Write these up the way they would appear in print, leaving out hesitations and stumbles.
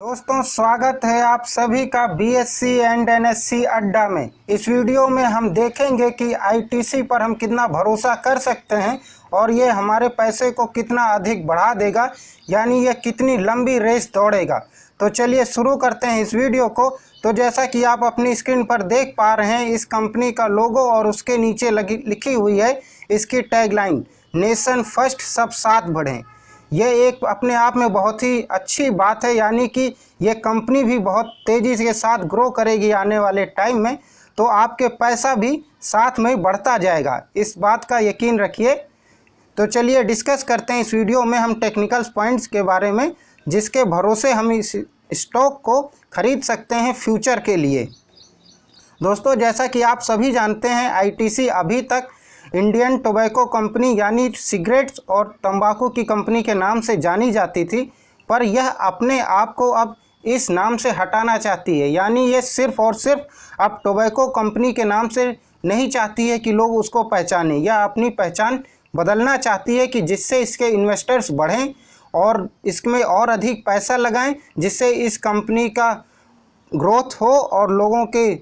दोस्तों, स्वागत है आप सभी का बीएससी एंड एनएससी अड्डा में। इस वीडियो में हम देखेंगे कि आईटीसी पर हम कितना भरोसा कर सकते हैं और ये हमारे पैसे को कितना अधिक बढ़ा देगा, यानी ये कितनी लंबी रेस दौड़ेगा। तो चलिए शुरू करते हैं इस वीडियो को। तो जैसा कि आप अपनी स्क्रीन पर देख पा रहे हैं, इस कंपनी का लोगो और उसके नीचे लिखी हुई है इसकी टैगलाइन, नेशन फर्स्ट सब साथ बढ़ें। ये एक अपने आप में बहुत ही अच्छी बात है, यानी कि ये कंपनी भी बहुत तेज़ी के साथ ग्रो करेगी आने वाले टाइम में, तो आपके पैसा भी साथ में बढ़ता जाएगा, इस बात का यकीन रखिए। तो चलिए डिस्कस करते हैं इस वीडियो में हम टेक्निकल पॉइंट्स के बारे में, जिसके भरोसे हम इस स्टॉक को खरीद सकते हैं फ्यूचर के लिए। दोस्तों, जैसा कि आप सभी जानते हैं, आईटीसी अभी तक इंडियन टोबैको कंपनी यानी सिगरेट्स और तंबाकू की कंपनी के नाम से जानी जाती थी, पर यह अपने आप को अब इस नाम से हटाना चाहती है। यानी ये सिर्फ़ और सिर्फ अब टोबैको कंपनी के नाम से नहीं चाहती है कि लोग उसको पहचानें, यह अपनी पहचान बदलना चाहती है कि जिससे इसके इन्वेस्टर्स बढ़ें और इसमें और अधिक पैसा लगाएं, जिससे इस कंपनी का ग्रोथ हो और लोगों के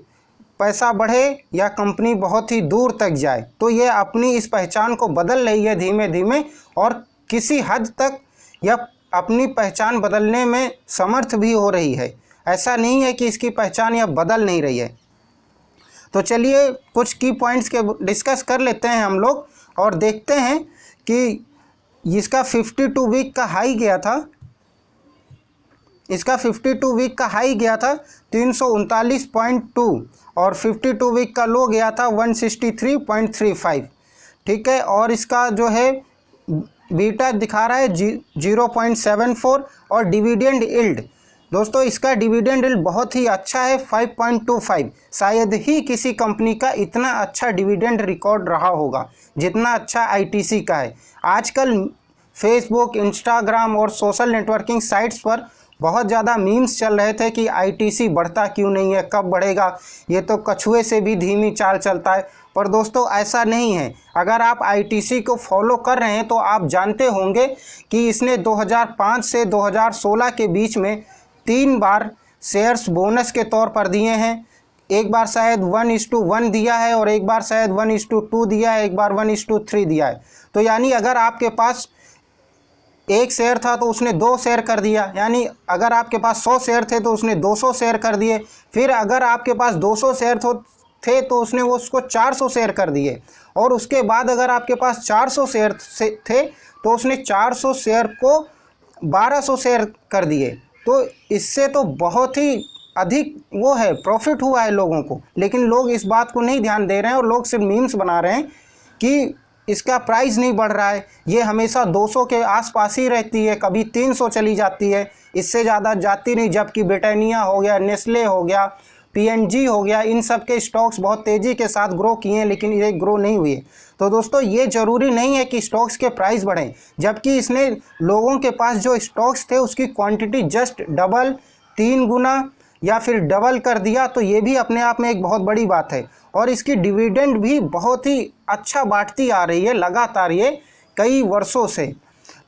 पैसा बढ़े या कंपनी बहुत ही दूर तक जाए। तो ये अपनी इस पहचान को बदल रही है धीमे धीमे, और किसी हद तक यह अपनी पहचान बदलने में समर्थ भी हो रही है। ऐसा नहीं है कि इसकी पहचान यह बदल नहीं रही है। तो चलिए कुछ की पॉइंट्स के डिस्कस कर लेते हैं हम लोग और देखते हैं कि इसका 52 वीक का हाई गया था, इसका 52 वीक का हाई गया था 339.2 और 52 वीक का लो गया था 163.35। ठीक है, और इसका जो है बीटा दिखा रहा है 0.74 और डिविडेंड यील्ड, दोस्तों इसका डिविडेंड यील्ड बहुत ही अच्छा है 5.25। शायद ही किसी कंपनी का इतना अच्छा डिविडेंड रिकॉर्ड रहा होगा जितना अच्छा आईटीसी का है। आजकल फेसबुक, इंस्टाग्राम और सोशल नेटवर्किंग साइट्स पर बहुत ज़्यादा मीम्स चल रहे थे कि आईटीसी बढ़ता क्यों नहीं है, कब बढ़ेगा, ये तो कछुए से भी धीमी चाल चलता है। पर दोस्तों ऐसा नहीं है। अगर आप आईटीसी को फॉलो कर रहे हैं तो आप जानते होंगे कि इसने 2005 से 2016 के बीच में 3 बार शेयर्स बोनस के तौर पर दिए हैं। एक बार शायद 1:1 दिया है और एक बार शायद 1:2 दिया है, एक बार 1:3 दिया है। तो यानी अगर आपके पास 1 शेयर था तो उसने 2 शेयर कर दिया, यानी अगर आपके पास 100 शेयर थे तो उसने 200 शेयर कर दिए। फिर अगर आपके पास 200 शेयर थे तो उसने वो उसको 400 शेयर कर दिए, और उसके बाद अगर आपके पास 400 शेयर थे तो उसने 400 शेयर को 1200 शेयर कर दिए। तो इससे तो बहुत ही अधिक वो है, प्रॉफिट हुआ है लोगों को। लेकिन लोग इस बात को नहीं ध्यान दे रहे हैं और लोग सिर्फ मीम्स बना रहे हैं कि इसका प्राइस नहीं बढ़ रहा है, ये हमेशा 200 के आसपास ही रहती है, कभी 300 चली जाती है, इससे ज़्यादा जाती नहीं। जबकि ब्रिटानिया हो गया, नेस्ले हो गया, पीएनजी हो गया, इन सब के स्टॉक्स बहुत तेज़ी के साथ ग्रो किए हैं, लेकिन ये ग्रो नहीं हुए। तो दोस्तों ये ज़रूरी नहीं है कि स्टॉक्स के प्राइस बढ़ें, जबकि इसने लोगों के पास जो स्टॉक्स थे उसकी क्वांटिटी जस्ट डबल, 3 गुना या फिर डबल कर दिया। तो ये भी अपने आप में एक बहुत बड़ी बात है। और इसकी डिविडेंड भी बहुत ही अच्छा बांटती आ रही है लगातार, ये कई वर्षों से।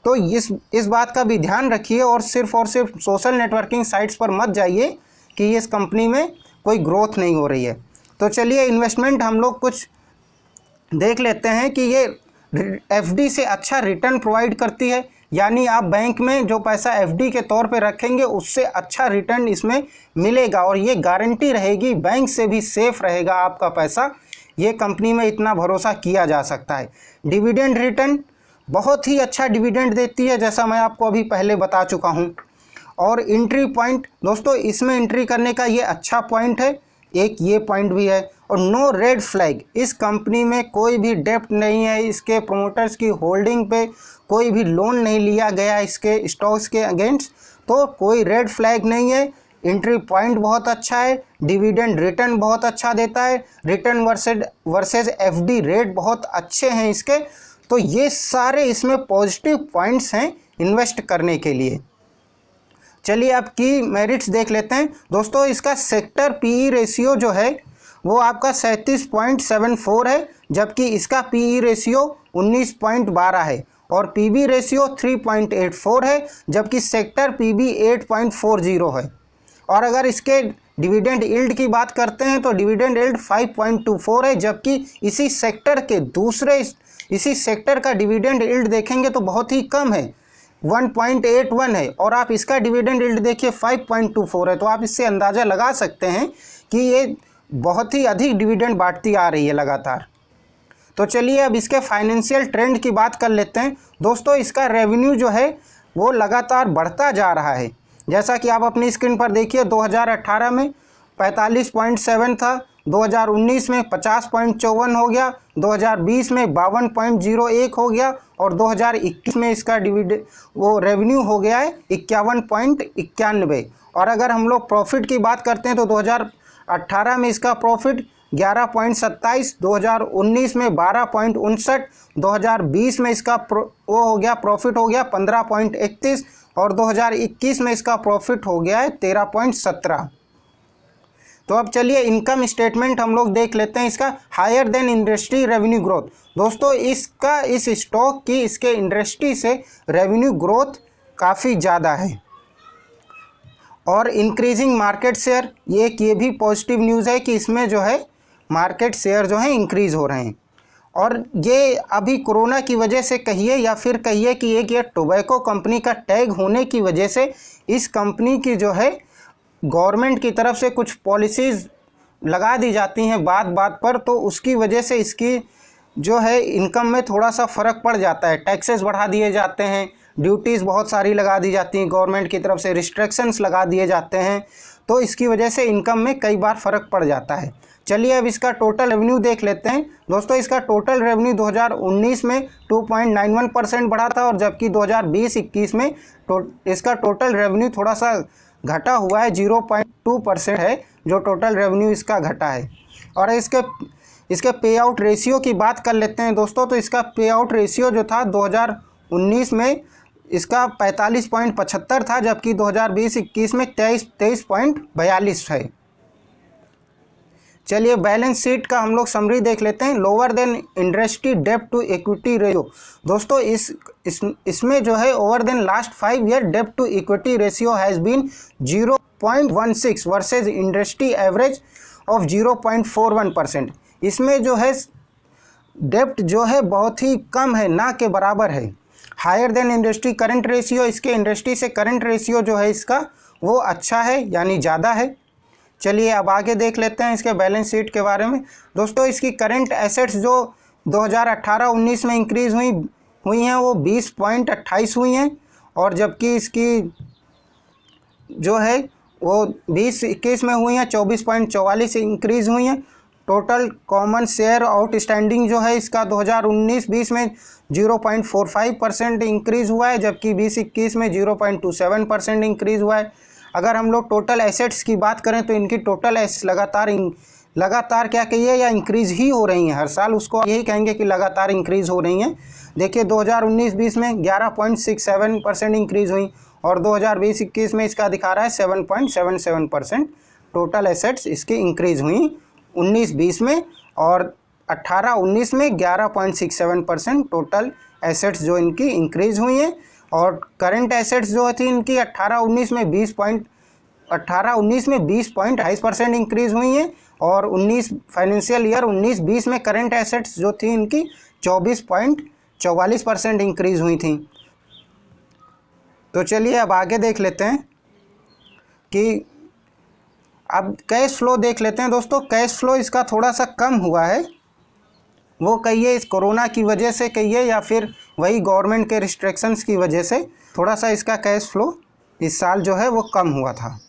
तो इस बात का भी ध्यान रखिए और सिर्फ सोशल नेटवर्किंग साइट्स पर मत जाइए कि इस कंपनी में कोई ग्रोथ नहीं हो रही है। तो चलिए इन्वेस्टमेंट हम लोग कुछ देख लेते हैं कि ये एफडी से अच्छा रिटर्न प्रोवाइड करती है, यानी आप बैंक में जो पैसा एफडी के तौर पे रखेंगे उससे अच्छा रिटर्न इसमें मिलेगा, और ये गारंटी रहेगी बैंक से भी सेफ रहेगा आपका पैसा। ये कंपनी में इतना भरोसा किया जा सकता है। डिविडेंड रिटर्न बहुत ही अच्छा डिविडेंड देती है, जैसा मैं आपको अभी पहले बता चुका हूँ। और एंट्री पॉइंट, दोस्तों इसमें एंट्री करने का ये अच्छा पॉइंट है, एक ये पॉइंट भी है। और नो रेड फ्लैग, इस कंपनी में कोई भी डेप्ट नहीं है, इसके प्रोमोटर्स की होल्डिंग पे कोई भी लोन नहीं लिया गया इसके स्टॉक्स के अगेंस्ट, तो कोई रेड फ्लैग नहीं है। एंट्री पॉइंट बहुत अच्छा है, डिविडेंड रिटर्न बहुत अच्छा देता है, रिटर्न वर्सेज एफडी रेट बहुत अच्छे हैं इसके। तो ये सारे इसमें पॉजिटिव पॉइंट्स हैं इन्वेस्ट करने के लिए। चलिए अब की मेरिट्स देख लेते हैं। दोस्तों इसका सेक्टर पीई रेशियो जो है वो आपका 37.74 है, जबकि इसका पीई रेशियो 19.12 है। और पीबी रेशियो 3.84 है, जबकि सेक्टर पीबी 8.40 है। और अगर इसके डिविडेंड यील्ड की बात करते हैं तो डिविडेंड यील्ड 5.24 है, जबकि इसी सेक्टर का डिविडेंड यील्ड देखेंगे तो बहुत ही कम है, 1.81 है। और आप इसका डिविडेंड यील्ड देखिए 5.24 है, तो आप इससे अंदाज़ा लगा सकते हैं कि ये बहुत ही अधिक डिविडेंड बांटती आ रही है लगातार। तो चलिए अब इसके फाइनेंशियल ट्रेंड की बात कर लेते हैं। दोस्तों, इसका रेवेन्यू जो है वो लगातार बढ़ता जा रहा है। जैसा कि आप अपनी स्क्रीन पर देखिए, 2018 में 45.7 था, 2019 में 50.54 हो गया, 2020 में 52.01 हो गया और 2021 में इसका रेवेन्यू हो गया है 51.91। और अगर हम लोग प्रॉफिट की बात करते हैं तो 2018 में इसका प्रॉफिट 11.27, 2019 में 12.59, 2020 में इसका प्रॉफिट हो गया 15.31 और 2021 में इसका प्रॉफिट हो गया है 13.17। तो अब चलिए इनकम स्टेटमेंट हम लोग देख लेते हैं इसका। Higher than industry revenue growth. दोस्तों, इसका इस स्टॉक की इसके इंडस्ट्री से रेवेन्यू ग्रोथ काफ़ी ज़्यादा है। और इंक्रीजिंग मार्केट शेयर, ये भी पॉजिटिव न्यूज़ है कि इसमें जो है मार्केट शेयर जो है इंक्रीज़ हो रहे हैं। और ये अभी कोरोना की वजह से कहिए या फिर कहिए कि ये टोबैको कंपनी का टैग होने की वजह से इस कंपनी की जो है गवर्नमेंट की तरफ से कुछ पॉलिसीज़ लगा दी जाती हैं बात बात पर, तो उसकी वजह से इसकी जो है इनकम में थोड़ा सा फ़र्क पड़ जाता है। टैक्सेस बढ़ा दिए जाते हैं, ड्यूटीज़ बहुत सारी लगा दी जाती हैं, गवर्नमेंट की तरफ से रिस्ट्रिक्शंस लगा दिए जाते हैं, तो इसकी वजह से इनकम में कई बार फ़र्क पड़ जाता है। चलिए अब इसका टोटल रेवेन्यू देख लेते हैं। दोस्तों, इसका टोटल रेवेन्यू 2019 में 2.91% बढ़ा था, और जबकि 2020-21 में इसका टोटल रेवेन्यू थोड़ा सा घटा हुआ है, 0.2% है जो टोटल रेवेन्यू इसका घटा है। और इसके पे आउट रेशियो की बात कर लेते हैं दोस्तों, तो इसका पे आउट रेशियो जो था 2019 में इसका 45.75 था, जबकि 2020-21 में 23.42 है। चलिए बैलेंस शीट का हम लोग समरी देख लेते हैं। लोअर देन इंडस्ट्री डेब्ट टू इक्विटी रेशियो। दोस्तों, इसमें जो है ओवर देन लास्ट 5 ईयर डेब्ट to equity ratio has been 0.16 versus industry average of 0.41%। इसमें जो है डेब्ट जो है बहुत ही कम है, ना के बराबर है। Higher than industry current ratio, इसके इंडस्ट्री से करंट रेशियो जो है इसका वो अच्छा है, यानी ज़्यादा है। चलिए अब आगे देख लेते हैं इसके बैलेंस शीट के बारे में। दोस्तों, इसकी करंट एसेट्स जो 2018-19 में इंक्रीज़ हुई हैं वो 20.28 हुई हैं, और जबकि इसकी जो है वो 20-21 में हुई हैं 24.44 इंक्रीज़ हुई हैं। टोटल कॉमन शेयर आउटस्टैंडिंग जो है इसका 2019-20 में 0.45% इंक्रीज़ हुआ है, जबकि 20-21 में 0.27% इंक्रीज़ हुआ है। अगर हम लोग टोटल एसेट्स की बात करें तो इनकी टोटल एसेट्स लगातार क्या कहिए या इंक्रीज़ ही हो रही हैं। हर साल उसको यही कहेंगे कि लगातार इंक्रीज़ हो रही हैं। देखिए 2019-20 में 11.67% इंक्रीज़ हुई, और 2020-21 में इसका दिखा रहा है 7.77% टोटल एसेट्स इसकी इंक्रीज़ हुई 19-20 में, और 18-19 में 11.67% टोटल एसेट्स जो इनकी इंक्रीज़ हुई हैं। और करंट एसेट्स जो थी इनकी 18-19 में 20.28% इंक्रीज़ हुई हैं, और फाइनेंशियल ईयर 19-20 में करंट एसेट्स जो थी इनकी 24.44% इंक्रीज़ हुई थी। तो चलिए अब आगे देख लेते हैं कि अब कैश फ्लो देख लेते हैं। दोस्तों, कैश फ्लो इसका थोड़ा सा कम हुआ है, वो कहिए इस कोरोना की वजह से कहिए या फिर वही गवर्नमेंट के रिस्ट्रिक्शंस की वजह से थोड़ा सा इसका कैश फ्लो इस साल जो है वो कम हुआ था।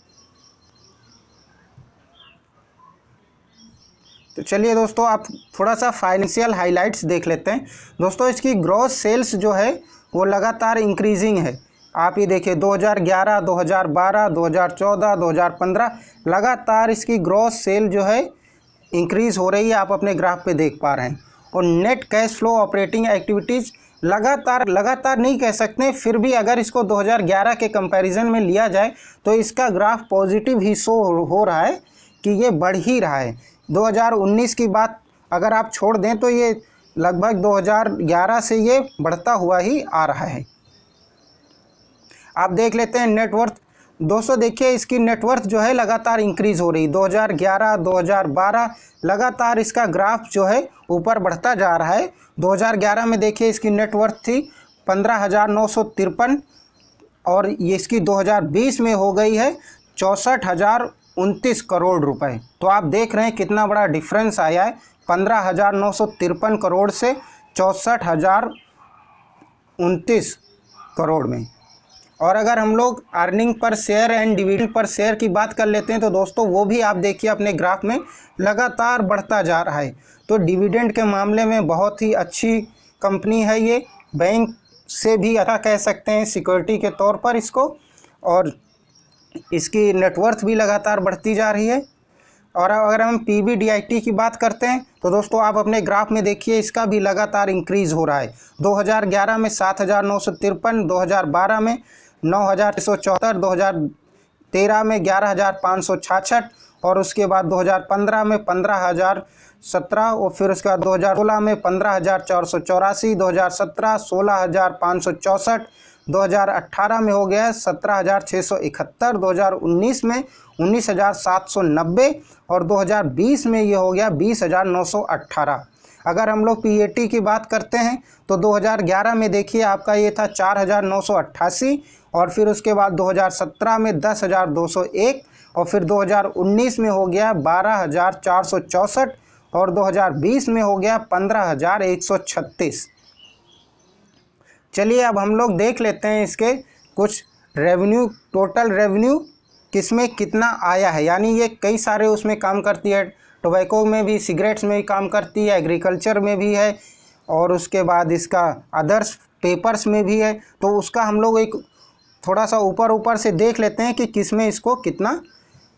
तो चलिए दोस्तों, आप थोड़ा सा फाइनेंशियल हाइलाइट्स देख लेते हैं। दोस्तों, इसकी ग्रॉस सेल्स जो है वो लगातार इंक्रीजिंग है। आप ये देखिए 2011, 2012, 2014, 2015 लगातार इसकी ग्रॉस सेल जो है इंक्रीज़ हो रही है, आप अपने ग्राफ पे देख पा रहे हैं। और net cash flow operating activities लगातार नहीं कह सकते, फिर भी अगर इसको 2011 के कंपैरिजन में लिया जाए तो इसका ग्राफ पॉजिटिव ही शो हो रहा है कि ये बढ़ ही रहा है। 2019 की बात अगर आप छोड़ दें तो ये लगभग 2011 से ये बढ़ता हुआ ही आ रहा है। आप देख लेते हैं नेटवर्थ। दोस्तों देखिए इसकी नेटवर्थ जो है लगातार इंक्रीज़ हो रही, 2011 2012 लगातार इसका ग्राफ जो है ऊपर बढ़ता जा रहा है। 2011 में देखिए इसकी नेटवर्थ थी 15,953 और ये इसकी 2020 में हो गई है 64,029 करोड़ रुपए। तो आप देख रहे हैं कितना बड़ा डिफरेंस आया है, 15,953 करोड़ से 64,029 करोड़ में। और अगर हम लोग earning per share and dividend per share की बात कर लेते हैं तो दोस्तों वो भी आप देखिए अपने ग्राफ में लगातार बढ़ता जा रहा है। तो डिविडेंड के मामले में बहुत ही अच्छी कंपनी है ये, बैंक से भी अच्छा कह सकते हैं सिक्योरिटी के तौर पर इसको, और इसकी नेटवर्थ भी लगातार बढ़ती जा रही है। और अगर हम PBDIT की बात करते हैं तो दोस्तों आप अपने ग्राफ में देखिए इसका भी लगातार इंक्रीज़ हो रहा है। 2011 में 7,953, 2012 में 9,674, 2013 में 11,566 और उसके बाद 2015 में 15,017 और फिर उसके बाद 2016 में 15,484, 2017 16,564, 2018 में हो गया 17,671, 2019 में 19,790 और 2020 में ये हो गया 20,918। अगर हम लोग PAT की बात करते हैं तो 2011 में देखिए आपका ये था 4,988 और फिर उसके बाद 2017 में 10,201 और फिर 2019 में हो गया 12,464 और 2020 में हो गया 15,136। चलिए अब हम लोग देख लेते हैं इसके कुछ रेवेन्यू, टोटल रेवेन्यू किसमें कितना आया है। यानी ये कई सारे उसमें काम करती है, टोबैको में भी, सिगरेट्स में भी काम करती है, एग्रीकल्चर में भी है और उसके बाद इसका अदर्स पेपर्स में भी है। तो उसका हम लोग एक थोड़ा सा ऊपर से देख लेते हैं कि किसमें इसको कितना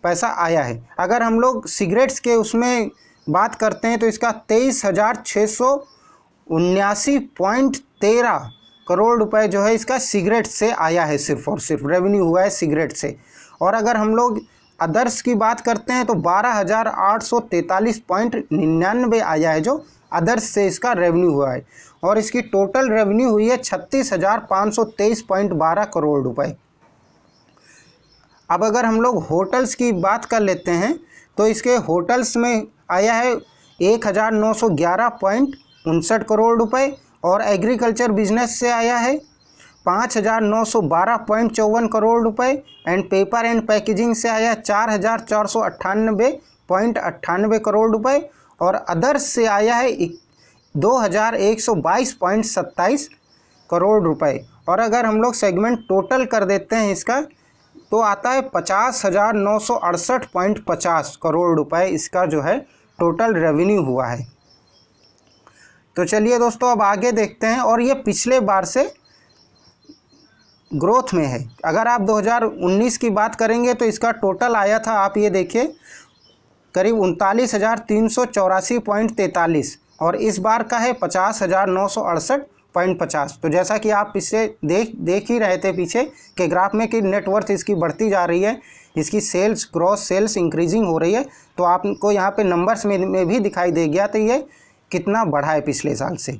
पैसा आया है। अगर हम लोग सिगरेट्स के उसमें बात करते हैं तो इसका 23,679.13 करोड़ रुपए जो है इसका सिगरेट से आया है, सिर्फ और सिर्फ रेवेन्यू हुआ है सिगरेट से। और अगर हम लोग अदर्स की बात करते हैं तो 12,843.99 आया है जो अदर्स से इसका रेवेन्यू हुआ है और इसकी टोटल रेवेन्यू हुई है 36,523.12 करोड़ रुपए। अब अगर हम लोग होटल्स की बात कर लेते हैं तो इसके होटल्स में आया है 1,911.59 करोड़ रुपए और एग्रीकल्चर बिजनेस से आया है 5,912.54 करोड़ रुपए एंड पेपर एंड पैकेजिंग से आया 4,498.98 करोड़ रुपए और अदर्स से आया है 2,122.27 करोड़ रुपए। और अगर हम लोग सेगमेंट टोटल कर देते हैं इसका तो आता है 50,968.50 करोड़ रुपए इसका जो है टोटल रेवेन्यू हुआ है। तो चलिए दोस्तों अब आगे देखते हैं और ये पिछले बार से ग्रोथ में है। अगर आप 2019 की बात करेंगे तो इसका टोटल आया था, आप ये देखिए, करीब 39,384.43 और इस बार का है 50,968.50। तो जैसा कि आप इससे देख ही रहे थे पीछे के ग्राफ में कि नेटवर्थ इसकी बढ़ती जा रही है, इसकी सेल्स, ग्रॉस सेल्स इंक्रीजिंग हो रही है। तो आपको यहाँ पे नंबर्स में भी दिखाई दे गया तो ये कितना बढ़ा है पिछले साल से।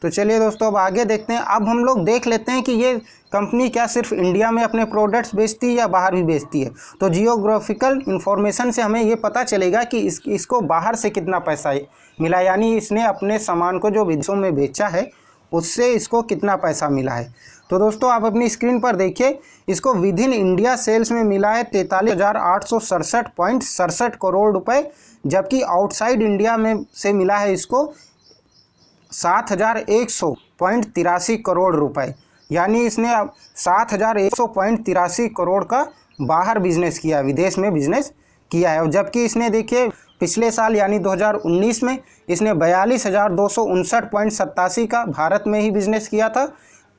तो चलिए दोस्तों अब आगे देखते हैं। अब हम लोग देख लेते हैं कि ये कंपनी क्या सिर्फ इंडिया में अपने प्रोडक्ट्स बेचती है या बाहर भी बेचती है। तो जियोग्राफिकल इंफॉर्मेशन से हमें ये पता चलेगा कि इसको बाहर से कितना पैसा मिला, यानी इसने अपने सामान को जो विदेशों में बेचा है उससे इसको कितना पैसा मिला है। तो दोस्तों आप अपनी स्क्रीन पर देखिए, इसको विद इन इंडिया सेल्स में मिला है 43,867.67 करोड़ रुपए, जबकि आउटसाइड इंडिया में से मिला है इसको 7,100.83 करोड़ रुपए। यानी इसने 7,100.83 करोड़ का बाहर बिजनेस किया, विदेश में बिजनेस किया है। और जबकि इसने देखिए पिछले साल यानी 2019 में इसने 42,259.87 का भारत में ही बिजनेस किया था,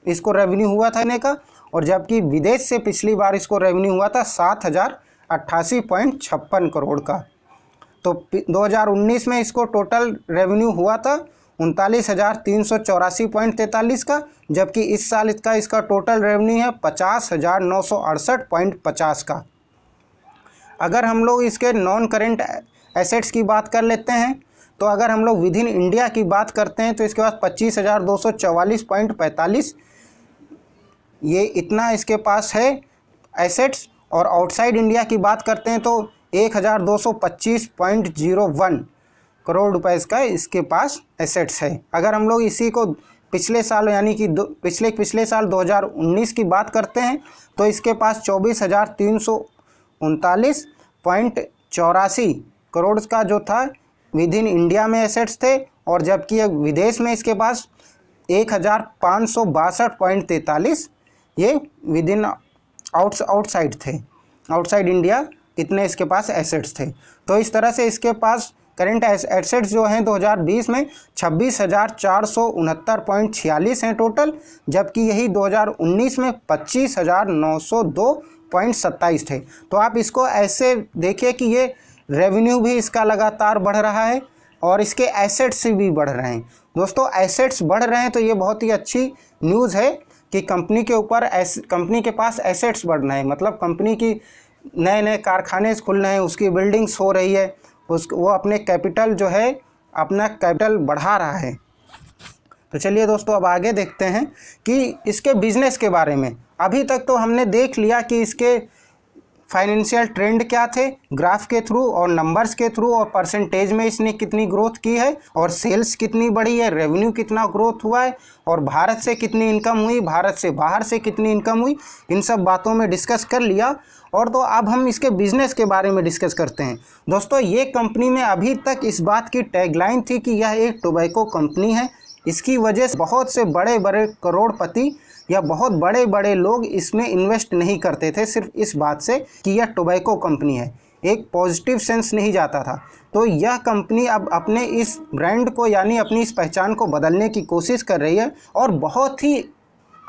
इसको रेवेन्यू हुआ था इन्हें का। और जबकि विदेश से पिछली बार इसको रेवेन्यू हुआ था 7,088.56 करोड़ का। तो 2019 में इसको टोटल रेवेन्यू हुआ था 39,384.43 का, जबकि इस साल इसका टोटल रेवेन्यू है 50,968.50 का। अगर हम लोग इसके नॉन करेंट एसेट्स की बात कर लेते हैं तो अगर हम लोग विद इन इंडिया की बात करते हैं तो इसके पास 25,244.45 ये इतना इसके पास है एसेट्स। और आउटसाइड इंडिया की बात करते हैं तो 1,225.01 करोड़ रुपए इसका इसके पास एसेट्स है। अगर हम लोग इसी को पिछले साल यानी कि पिछले साल 2019 की बात करते हैं तो इसके पास 24,339.84 करोड़ का जो था विद इन इंडिया में एसेट्स थे, और जबकि विदेश में इसके पास 1,562.43 ये विद इन आउटसाइड थे, आउटसाइड इंडिया इतने इसके पास एसेट्स थे। तो इस तरह से इसके पास करेंट एसेट्स जो हैं 2020 में 26,469.46 हैं टोटल, जबकि यही 2019 में 25,902.27 थे। तो आप इसको ऐसे देखिए कि ये रेवेन्यू भी इसका लगातार बढ़ रहा है और इसके एसेट्स भी बढ़ रहे हैं। दोस्तों एसेट्स बढ़ रहे हैं तो ये बहुत ही अच्छी न्यूज़ है कि कंपनी के पास एसेट्स बढ़ रहे हैं, मतलब कंपनी की नए कारखाने खुल रहे हैं, उसकी बिल्डिंग्स हो रही है, वो अपने कैपिटल जो है अपना कैपिटल बढ़ा रहा है। तो चलिए दोस्तों अब आगे देखते हैं कि इसके बिजनेस के बारे में। अभी तक तो हमने देख लिया कि इसके फाइनेंशियल ट्रेंड क्या थे ग्राफ के थ्रू और नंबर्स के थ्रू, और परसेंटेज में इसने कितनी ग्रोथ की है और सेल्स कितनी बढ़ी है, रेवेन्यू कितना ग्रोथ हुआ है, और भारत से कितनी इनकम हुई, भारत से बाहर से कितनी इनकम हुई, इन सब बातों में डिस्कस कर लिया। और तो अब हम इसके बिज़नेस के बारे में डिस्कस करते हैं। दोस्तों ये कंपनी में अभी तक इस बात की टैगलाइन थी कि यह एक टोबैको कंपनी है। इसकी वजह से बहुत से बड़े बड़े करोड़पति या बहुत बड़े बड़े लोग इसमें इन्वेस्ट नहीं करते थे, सिर्फ इस बात से कि यह टोबैको कंपनी है, एक पॉजिटिव सेंस नहीं जाता था। तो यह कंपनी अब अपने इस ब्रांड को यानी अपनी इस पहचान को बदलने की कोशिश कर रही है और बहुत ही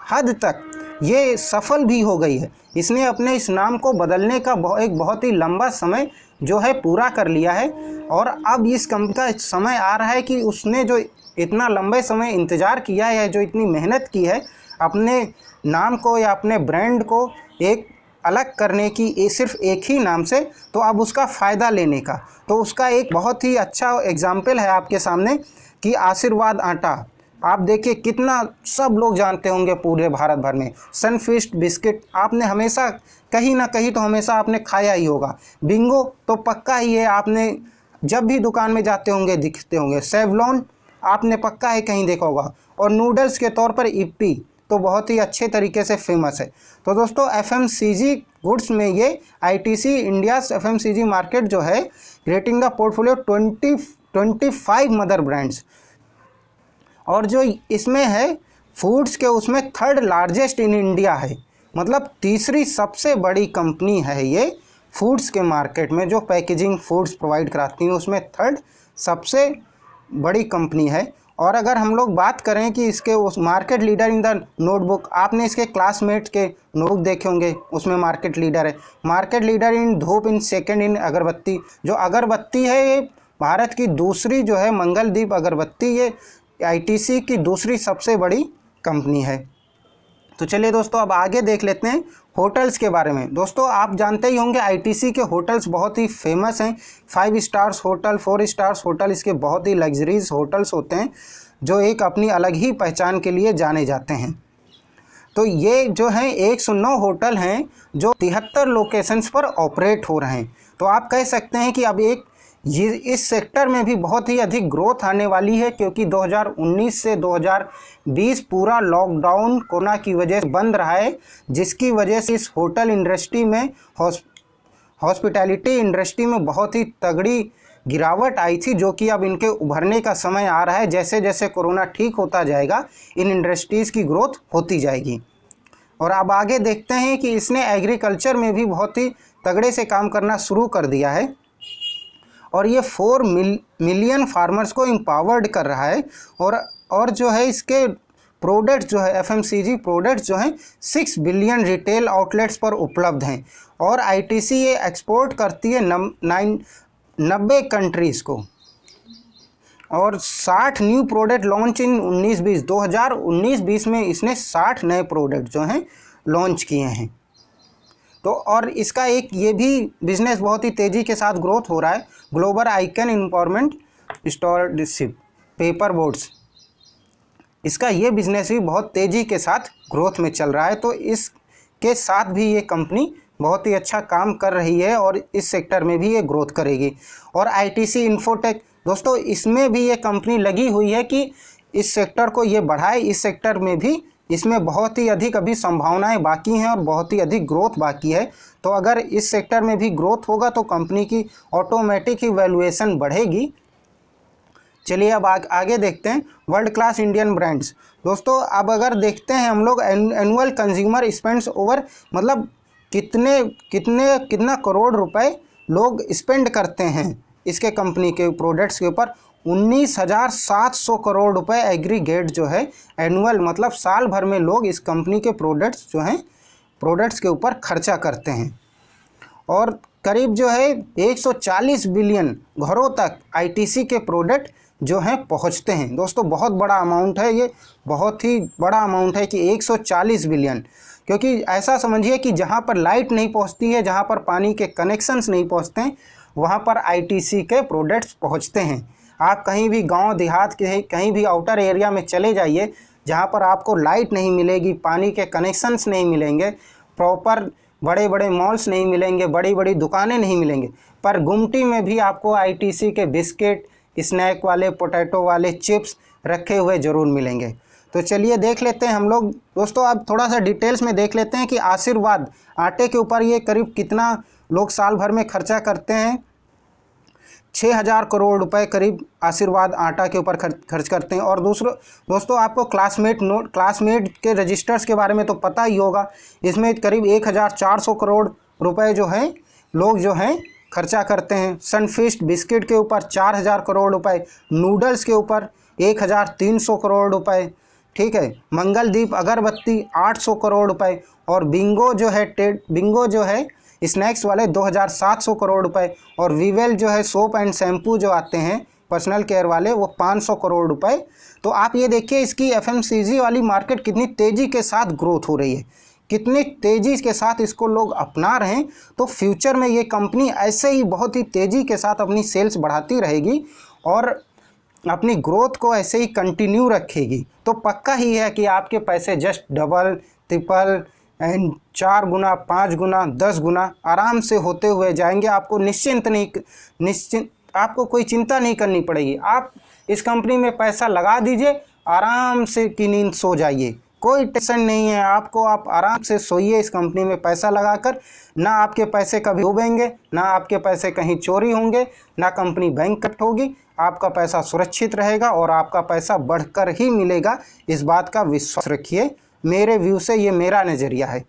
हद तक ये सफल भी हो गई है। इसने अपने इस नाम को बदलने का एक बहुत ही लंबा समय जो है पूरा कर लिया है, और अब इस कंपनी का समय आ रहा है कि उसने जो इतना लंबे समय इंतज़ार किया है, जो इतनी मेहनत की है अपने नाम को या अपने ब्रांड को एक अलग करने की सिर्फ एक ही नाम से, तो अब उसका फ़ायदा लेने का। तो उसका एक बहुत ही अच्छा एग्जाम्पल है आपके सामने कि आशीर्वाद आटा। आप देखिए कितना सब लोग जानते होंगे पूरे भारत भर में। सनफीस्ट बिस्किट आपने हमेशा कहीं ना कहीं तो हमेशा आपने खाया ही होगा। बिंगो तो पक्का ही है, आपने जब भी दुकान में जाते होंगे दिखते होंगे। सेवलॉन आपने पक्का है कहीं देखा होगा। और नूडल्स के तौर पर इप्पी तो बहुत ही अच्छे तरीके से फेमस है। तो दोस्तों एफएमसीजी गुड्स में ये आईटीसी इंडियाज एफएमसीजी मार्केट जो है rating the portfolio 25 mother brands, और जो इसमें है फूड्स के उसमें थर्ड लार्जेस्ट इन इंडिया है, मतलब तीसरी सबसे बड़ी कंपनी है ये फूड्स के मार्केट में, जो पैकेजिंग फूड्स प्रोवाइड कराती है उसमें थर्ड सबसे बड़ी कंपनी है। और अगर हम लोग बात करें कि इसके उस market leader in the notebook, आपने इसके क्लासमेट के नोटबुक देखे होंगे, उसमें मार्केट लीडर है। मार्केट लीडर इन धूप, इन सेकंड इन अगरबत्ती। जो अगरबत्ती है ये भारत की दूसरी जो है मंगलदीप अगरबत्ती, ये आईटीसी की दूसरी सबसे बड़ी कंपनी है। तो चलिए दोस्तों अब आगे देख लेते हैं होटल्स के बारे में। दोस्तों आप जानते ही होंगे आईटीसी के होटल्स बहुत ही फेमस हैं। 5 स्टार्स होटल, 4 स्टार्स होटल, इसके बहुत ही लग्जरीज होटल्स होते हैं जो एक अपनी अलग ही पहचान के लिए जाने जाते हैं। तो ये जो हैं 109 होटल हैं जो 73 लोकेशंस पर ऑपरेट हो रहे हैं। तो आप कह सकते हैं कि अब ये इस सेक्टर में भी बहुत ही अधिक ग्रोथ आने वाली है, क्योंकि 2019 से 2020 पूरा लॉकडाउन कोरोना की वजह से बंद रहा है, जिसकी वजह से इस होटल इंडस्ट्री में हॉस्पिटैलिटी इंडस्ट्री में बहुत ही तगड़ी गिरावट आई थी, जो कि अब इनके उभरने का समय आ रहा है। जैसे जैसे कोरोना ठीक होता जाएगा इन इंडस्ट्रीज़ की ग्रोथ होती जाएगी। और अब आगे देखते हैं कि इसने एग्रीकल्चर में भी बहुत ही तगड़े से काम करना शुरू कर दिया है, और ये 4 मिलियन फार्मर्स को एम्पावर्ड कर रहा है। और जो है इसके प्रोडक्ट्स जो है एफएमसीजी प्रोडक्ट्स जो हैं 6 बिलियन रिटेल आउटलेट्स पर उपलब्ध हैं। और आईटीसी ये एक्सपोर्ट करती है 90 कंट्रीज़ को। और 60 न्यू प्रोडक्ट लॉन्च इन 19-20 2019-20 में इसने 60 नए प्रोडक्ट जो हैं लॉन्च किए हैं। तो और इसका एक ये भी बिज़नेस बहुत ही तेज़ी के साथ ग्रोथ हो रहा है, ग्लोबल आइकन एम्पावरमेंट स्टोरशिप पेपर बोर्ड्स, इसका ये बिजनेस भी बहुत तेज़ी के साथ ग्रोथ में चल रहा है। तो इसके साथ भी ये कंपनी बहुत ही अच्छा काम कर रही है और इस सेक्टर में भी ये ग्रोथ करेगी। और आईटीसी इन्फोटेक दोस्तों, इसमें भी ये कंपनी लगी हुई है कि इस सेक्टर को ये बढ़ाए। इस सेक्टर में भी इसमें बहुत ही अधिक अभी संभावनाएं बाकी हैं और बहुत ही अधिक ग्रोथ बाकी है। तो अगर इस सेक्टर में भी ग्रोथ होगा तो कंपनी की ऑटोमेटिक ही वैल्यूएशन बढ़ेगी। चलिए अब आगे देखते हैं वर्ल्ड क्लास इंडियन ब्रांड्स। दोस्तों अब अगर देखते हैं हम लोग एनुअल कंज्यूमर स्पेंड्स ओवर, मतलब कितना करोड़ रुपए लोग स्पेंड करते हैं इसके कंपनी के प्रोडक्ट्स के ऊपर, 19,700 करोड़ रुपए एग्रीगेट जो है एनुअल, मतलब साल भर में लोग इस कंपनी के प्रोडक्ट्स के ऊपर खर्चा करते हैं। और करीब जो है 140 बिलियन घरों तक आईटीसी के प्रोडक्ट जो हैं पहुंचते हैं। दोस्तों बहुत बड़ा अमाउंट है, ये बहुत ही बड़ा अमाउंट है कि 140 बिलियन, क्योंकि ऐसा समझिए कि जहां पर लाइट नहीं पहुंचती है, जहां पर पानी के कनेक्शंस नहीं पहुंचते हैं, वहां पर आईटीसी के प्रोडक्ट्स पहुंचते हैं। आप कहीं भी गांव देहात के कहीं भी आउटर एरिया में चले जाइए, जहां पर आपको लाइट नहीं मिलेगी, पानी के कनेक्शंस नहीं मिलेंगे, प्रॉपर बड़े बड़े मॉल्स नहीं मिलेंगे, बड़ी बड़ी दुकानें नहीं मिलेंगे, पर गुमटी में भी आपको आईटीसी के बिस्किट, स्नैक वाले, पोटैटो वाले चिप्स रखे हुए ज़रूर मिलेंगे। तो चलिए देख लेते हैं हम लोग दोस्तों, अब थोड़ा सा डिटेल्स में देख लेते हैं कि आशीर्वाद आटे के ऊपर ये करीब कितना लोग साल भर में खर्चा करते हैं। 6,000 करोड़ रुपए करीब आशीर्वाद आटा के ऊपर खर्च करते हैं। और दोस्तों आपको क्लासमेट के रजिस्टर्स के बारे में तो पता ही होगा, इसमें करीब 1,400 करोड़ रुपए जो हैं लोग जो हैं खर्चा करते हैं। सनफीस्ट बिस्किट के ऊपर 4,000 करोड़ रुपए, नूडल्स के ऊपर 1,300 करोड़ रुपए, ठीक है। मंगलदीप अगरबत्ती 800 करोड़ रुपए, और बिंगो जो है स्नैक्स वाले 2,700 करोड़ रुपए, और वीवेल जो है सोप एंड शैम्पू जो आते हैं पर्सनल केयर वाले, वो 500 करोड़ रुपए। तो आप ये देखिए इसकी एफएमसीजी वाली मार्केट कितनी तेज़ी के साथ ग्रोथ हो रही है, कितनी तेज़ी के साथ इसको लोग अपना रहे हैं। तो फ्यूचर में ये कंपनी ऐसे ही बहुत ही तेज़ी के साथ अपनी सेल्स बढ़ाती रहेगी और अपनी ग्रोथ को ऐसे ही कंटिन्यू रखेगी। तो पक्का ही है कि आपके पैसे जस्ट डबल, ट्रिपल एंड 4 गुना, 5 गुना, 10 गुना आराम से होते हुए जाएंगे। आपको कोई चिंता नहीं करनी पड़ेगी। आप इस कंपनी में पैसा लगा दीजिए, आराम से की नींद सो जाइए, कोई टेंशन नहीं है आपको। आप आराम से सोइए इस कंपनी में पैसा लगाकर, ना आपके पैसे कभी डूबेंगे, ना आपके पैसे कहीं चोरी होंगे, ना कंपनी बैंकरप्ट होगी। आपका पैसा सुरक्षित रहेगा और आपका पैसा बढ़कर ही मिलेगा, इस बात का विश्वास रखिए। मेरे व्यू से ये मेरा नज़रिया है।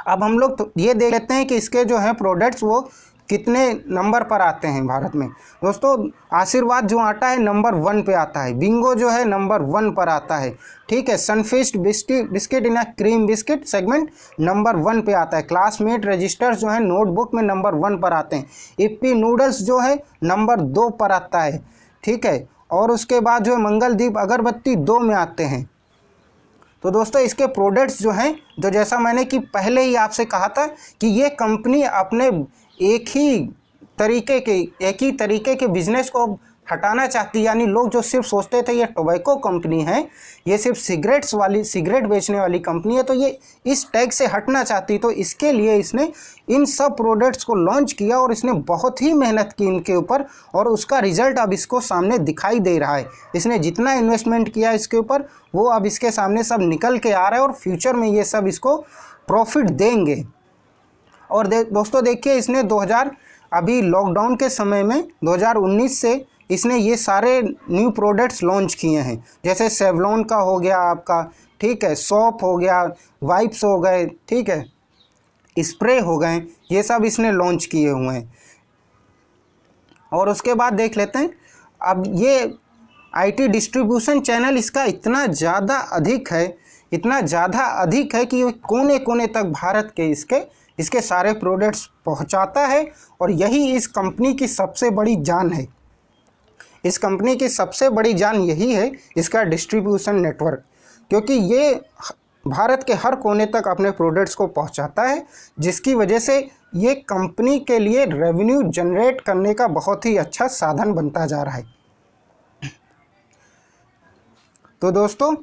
अब हम लोग तो ये देख लेते हैं कि इसके जो हैं प्रोडक्ट्स वो कितने नंबर पर आते हैं भारत में। दोस्तों आशीर्वाद जो आटा है नंबर 1 पे आता है, बिंगो जो है नंबर 1 पर आता है, ठीक है। सनफीस्ट बिस्किट इन क्रीम बिस्किट सेगमेंट नंबर 1 पे आता है। क्लासमेट रजिस्टर्स जो है नोटबुक में नंबर 1 पर आते हैं। इप्पी नूडल्स जो है नंबर 2 पर आता है, ठीक है। और उसके बाद जो है मंगलदीप अगरबत्ती 2 में आते हैं। तो दोस्तों इसके प्रोडक्ट्स जो हैं, जो जैसा मैंने कि पहले ही आपसे कहा था कि ये कंपनी अपने एक ही तरीके के बिजनेस को हटाना चाहती है। यानी लोग जो सिर्फ सोचते थे ये टोबैको कंपनी है, ये सिर्फ सिगरेट बेचने वाली कंपनी है, तो ये इस टैग से हटना चाहती। तो इसके लिए इसने इन सब प्रोडक्ट्स को लॉन्च किया और इसने बहुत ही मेहनत की इनके ऊपर, और उसका रिजल्ट अब इसको सामने दिखाई दे रहा है। इसने जितना इन्वेस्टमेंट किया इसके ऊपर, वो अब इसके सामने सब निकल के आ रहा है और फ्यूचर में ये सब इसको प्रॉफिट देंगे। और दोस्तों देखिए इसने अभी लॉकडाउन के समय में 2019 से इसने ये सारे न्यू प्रोडक्ट्स लॉन्च किए हैं, जैसे सेवलॉन का हो गया आपका, ठीक है, सोप हो गया, वाइप्स हो गए, ठीक है, स्प्रे हो गए, ये सब इसने लॉन्च किए हुए हैं। और उसके बाद देख लेते हैं, अब ये आईटी डिस्ट्रीब्यूशन चैनल इसका इतना ज़्यादा अधिक है कि कोने कोने तक भारत के इसके सारे प्रोडक्ट्स पहुंचाता है। और यही इस कंपनी की सबसे बड़ी जान है। इस कंपनी की सबसे बड़ी जान यही है इसका डिस्ट्रीब्यूशन नेटवर्क, क्योंकि ये भारत के हर कोने तक अपने प्रोडक्ट्स को पहुंचाता है, जिसकी वजह से ये कंपनी के लिए रेवेन्यू जनरेट करने का बहुत ही अच्छा साधन बनता जा रहा है। तो दोस्तों,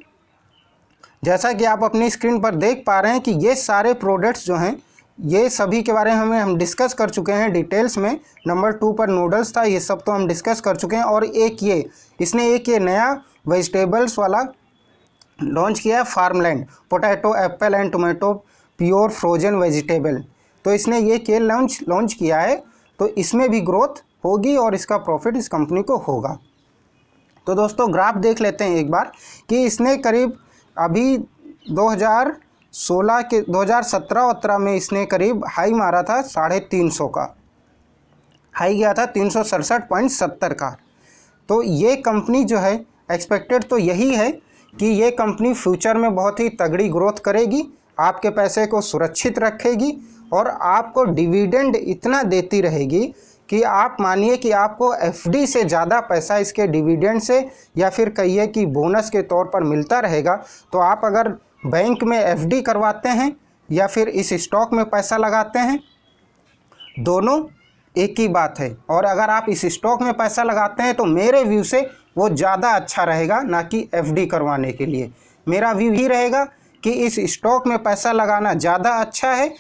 जैसा कि आप अपनी स्क्रीन पर देख पा रहे हैं कि ये सारे प्रोडक्ट्स जो हैं, ये सभी के बारे में हम डिस्कस कर चुके हैं डिटेल्स में। नंबर 2 पर नूडल्स था, ये सब तो हम डिस्कस कर चुके हैं। और एक ये नया वेजिटेबल्स वाला लॉन्च किया है, farmland potato Apple and tomato pure frozen vegetable. तो इसने ये केल लॉन्च किया है, तो इसमें भी ग्रोथ होगी और इसका प्रॉफिट इस कंपनी को होगा। तो दोस्तों, ग्राफ देख लेते हैं एक बार कि इसने करीब अभी 2017-18 में इसने करीब हाई मारा था 350 का, हाई गया था 367.70 का। तो ये कंपनी जो है, एक्सपेक्टेड तो यही है कि ये कंपनी फ्यूचर में बहुत ही तगड़ी ग्रोथ करेगी, आपके पैसे को सुरक्षित रखेगी और आपको डिविडेंड इतना देती रहेगी कि आप मानिए कि आपको एफडी से ज़्यादा पैसा इसके डिविडेंड से या फिर कहिए कि बोनस के तौर पर मिलता रहेगा। तो आप अगर बैंक में एफडी करवाते हैं या फिर इस स्टॉक में पैसा लगाते हैं, दोनों एक ही बात है। और अगर आप इस स्टॉक में पैसा लगाते हैं तो मेरे व्यू से वो ज़्यादा अच्छा रहेगा, ना कि एफडी करवाने के लिए। मेरा व्यू ही रहेगा कि इस स्टॉक में पैसा लगाना ज़्यादा अच्छा है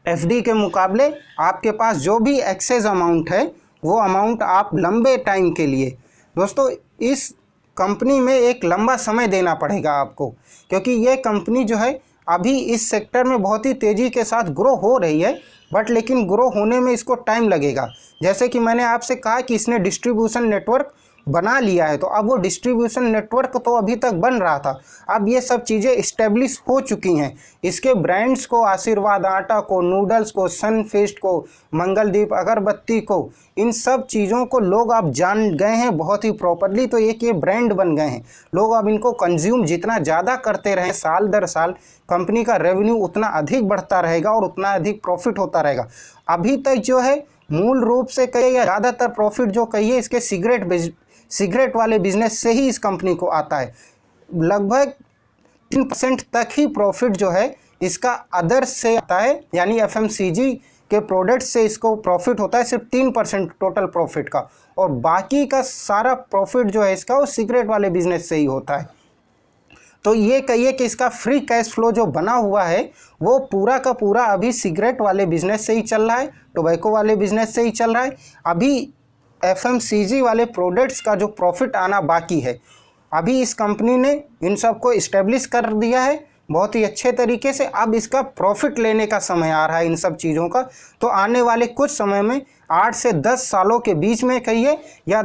एफडी के मुकाबले। आपके पास जो भी एक्सेस अमाउंट है वो अमाउंट आप लंबे टाइम के लिए, दोस्तों इस कंपनी में एक लंबा समय देना पड़ेगा आपको, क्योंकि ये कंपनी जो है अभी इस सेक्टर में बहुत ही तेज़ी के साथ ग्रो हो रही है, बट लेकिन ग्रो होने में इसको टाइम लगेगा। जैसे कि मैंने आपसे कहा कि इसने डिस्ट्रीब्यूशन नेटवर्क बना लिया है, तो अब वो डिस्ट्रीब्यूशन नेटवर्क तो अभी तक बन रहा था, अब ये सब चीज़ें इस्टेब्लिश हो चुकी हैं। इसके ब्रांड्स को, आशीर्वाद आटा को, नूडल्स को, सनफीस्ट को, मंगलदीप अगरबत्ती को, इन सब चीज़ों को लोग अब जान गए हैं बहुत ही प्रॉपरली। तो एक ये ब्रांड बन गए हैं, लोग अब इनको कंज्यूम जितना ज़्यादा करते रहें साल दर साल, कंपनी का रेवेन्यू उतना अधिक बढ़ता रहेगा और उतना अधिक प्रॉफिट होता रहेगा। अभी तक जो है मूल रूप से कहिए या ज़्यादातर प्रॉफिट जो कहिए इसके सिगरेट वाले बिजनेस से ही इस कंपनी को आता है। लगभग 3% तक ही प्रॉफिट जो है इसका अदर्स से आता है, यानी एफएमसीजी के प्रोडक्ट से इसको प्रॉफिट होता है सिर्फ 3% टोटल प्रॉफिट का, और बाकी का सारा प्रॉफिट जो है इसका वो सिगरेट वाले बिजनेस से ही होता है। तो ये कहिए कि इसका फ्री कैश फ्लो जो बना हुआ है वो पूरा का पूरा अभी सिगरेट वाले बिजनेस से ही चल रहा है, टोबैको वाले बिजनेस से ही चल रहा है। अभी एफएमसीजी वाले प्रोडक्ट्स का जो प्रॉफिट आना बाकी है, अभी इस कंपनी ने इन सबको इस्टेब्लिश कर दिया है बहुत ही अच्छे तरीके से। अब इसका प्रॉफिट लेने का समय आ रहा है इन सब चीज़ों का। तो आने वाले कुछ समय में 8 से 10 सालों के बीच में कहिए, या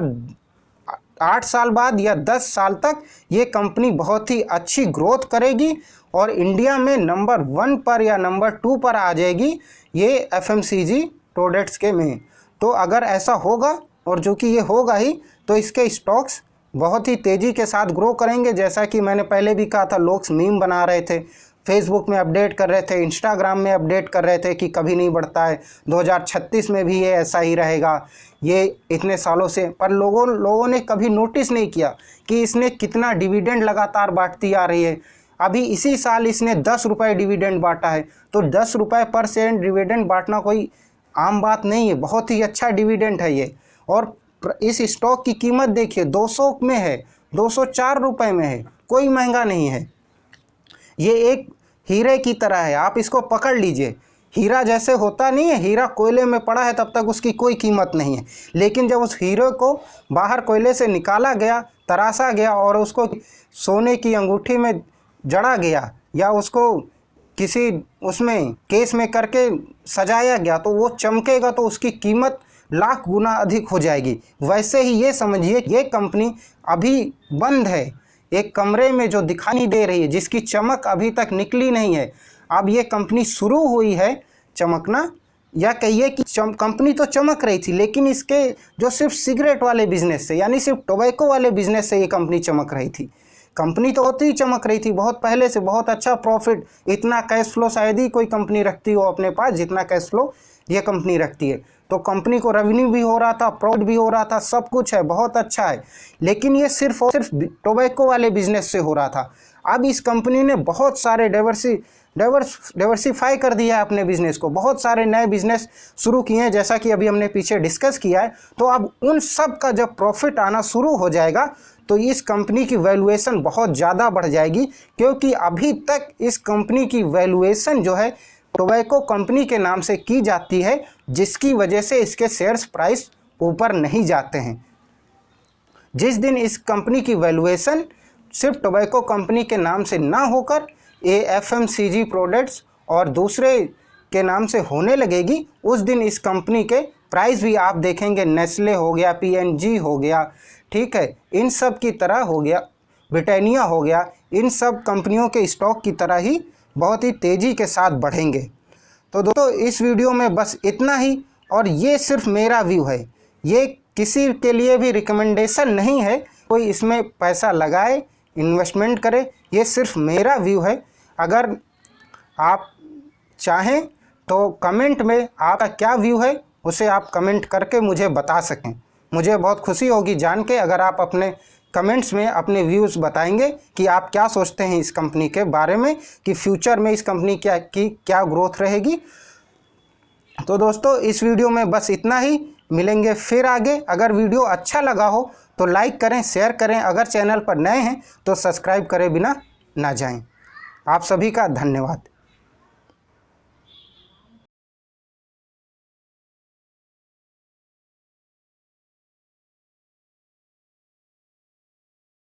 8 साल बाद या 10 साल तक ये कंपनी बहुत ही अच्छी ग्रोथ करेगी और इंडिया में नंबर 1 पर या नंबर 2 पर आ जाएगी ये एफएमसीजी प्रोडक्ट्स के में। तो अगर ऐसा होगा, और जो कि ये होगा ही, तो इसके स्टॉक्स बहुत ही तेज़ी के साथ ग्रो करेंगे। जैसा कि मैंने पहले भी कहा था, लोग मीम बना रहे थे, फेसबुक में अपडेट कर रहे थे, इंस्टाग्राम में अपडेट कर रहे थे कि कभी नहीं बढ़ता है, 2036 में भी ये ऐसा ही रहेगा, ये इतने सालों से। पर लोगों ने कभी नोटिस नहीं किया कि इसने कितना डिविडेंड लगातार बांटती आ रही है। अभी इसी साल इसने 10 रुपये डिविडेंड बांटा है, तो 10 रुपये पर शेयर डिविडेंड बांटना कोई आम बात नहीं है, बहुत ही अच्छा डिविडेंड है ये। और इस स्टॉक की कीमत देखिए 200 में है, 204 रुपये में है, कोई महंगा नहीं है। ये एक हीरे की तरह है, आप इसको पकड़ लीजिए। हीरा जैसे होता नहीं है, हीरा कोयले में पड़ा है तब तक उसकी कोई कीमत नहीं है, लेकिन जब उस हीरे को बाहर कोयले से निकाला गया, तराशा गया और उसको सोने की अंगूठी में जड़ा गया या उसको किसी उसमें केस में करके सजाया गया, तो वो चमकेगा, तो उसकी कीमत लाख गुना अधिक हो जाएगी। वैसे ही ये समझिए ये कंपनी अभी बंद है, एक कमरे में जो दिखाई नहीं दे रही है, जिसकी चमक अभी तक निकली नहीं है। अब ये कंपनी शुरू हुई है चमकना, या कहिए कि कंपनी तो चमक रही थी, लेकिन इसके जो सिर्फ सिगरेट वाले बिजनेस से, यानी सिर्फ टोबैको वाले बिजनेस से ये कंपनी चमक रही थी। कंपनी तो होती ही चमक रही थी बहुत पहले से, बहुत अच्छा प्रॉफिट, इतना कैश फ्लो शायद ही कोई कंपनी रखती हो अपने पास जितना कैश फ्लो ये कंपनी रखती है। तो कंपनी को रेवेन्यू भी हो रहा था, प्रॉफिट भी हो रहा था, सब कुछ है, बहुत अच्छा है। लेकिन ये सिर्फ और सिर्फ टोबैको वाले बिजनेस से हो रहा था। अब इस कंपनी ने बहुत सारे डाइवर्सिफाई कर दिया है अपने बिजनेस को, बहुत सारे नए बिजनेस शुरू किए हैं, जैसा कि अभी हमने पीछे डिस्कस किया है। तो अब उन सब का जब प्रॉफिट आना शुरू हो जाएगा तो इस कंपनी की वैल्यूएशन बहुत ज़्यादा बढ़ जाएगी, क्योंकि अभी तक इस कंपनी की वैल्यूएशन जो है टोबैको कंपनी के नाम से की जाती है, जिसकी वजह से इसके शेयर्स प्राइस ऊपर नहीं जाते हैं। जिस दिन इस कंपनी की वैल्यूएशन सिर्फ टोबैको कंपनी के नाम से ना होकर FMCG प्रोडक्ट्स और दूसरे के नाम से होने लगेगी, उस दिन इस कंपनी के प्राइस भी आप देखेंगे नेस्ले हो गया, P&G हो गया, ठीक है, इन सब की तरह हो गया, ब्रिटानिया हो गया, इन सब कंपनियों के स्टॉक की तरह ही बहुत ही तेज़ी के साथ बढ़ेंगे। तो दोस्तों इस वीडियो में बस इतना ही, और ये सिर्फ मेरा व्यू है, ये किसी के लिए भी रिकमेंडेशन नहीं है, कोई इसमें पैसा लगाए, इन्वेस्टमेंट करे, ये सिर्फ मेरा व्यू है। अगर आप चाहें तो कमेंट में आपका क्या व्यू है उसे आप कमेंट करके मुझे बता सकें। मुझे बहुत खुशी होगी जान के अगर आप अपने कमेंट्स में अपने व्यूज़ बताएंगे कि आप क्या सोचते हैं इस कंपनी के बारे में, कि फ्यूचर में इस कंपनी की क्या ग्रोथ रहेगी। तो दोस्तों इस वीडियो में बस इतना ही, मिलेंगे फिर आगे। अगर वीडियो अच्छा लगा हो तो लाइक करें, शेयर करें, अगर चैनल पर नए हैं तो सब्सक्राइब करे बिना ना जाएं। आप सभी का धन्यवाद।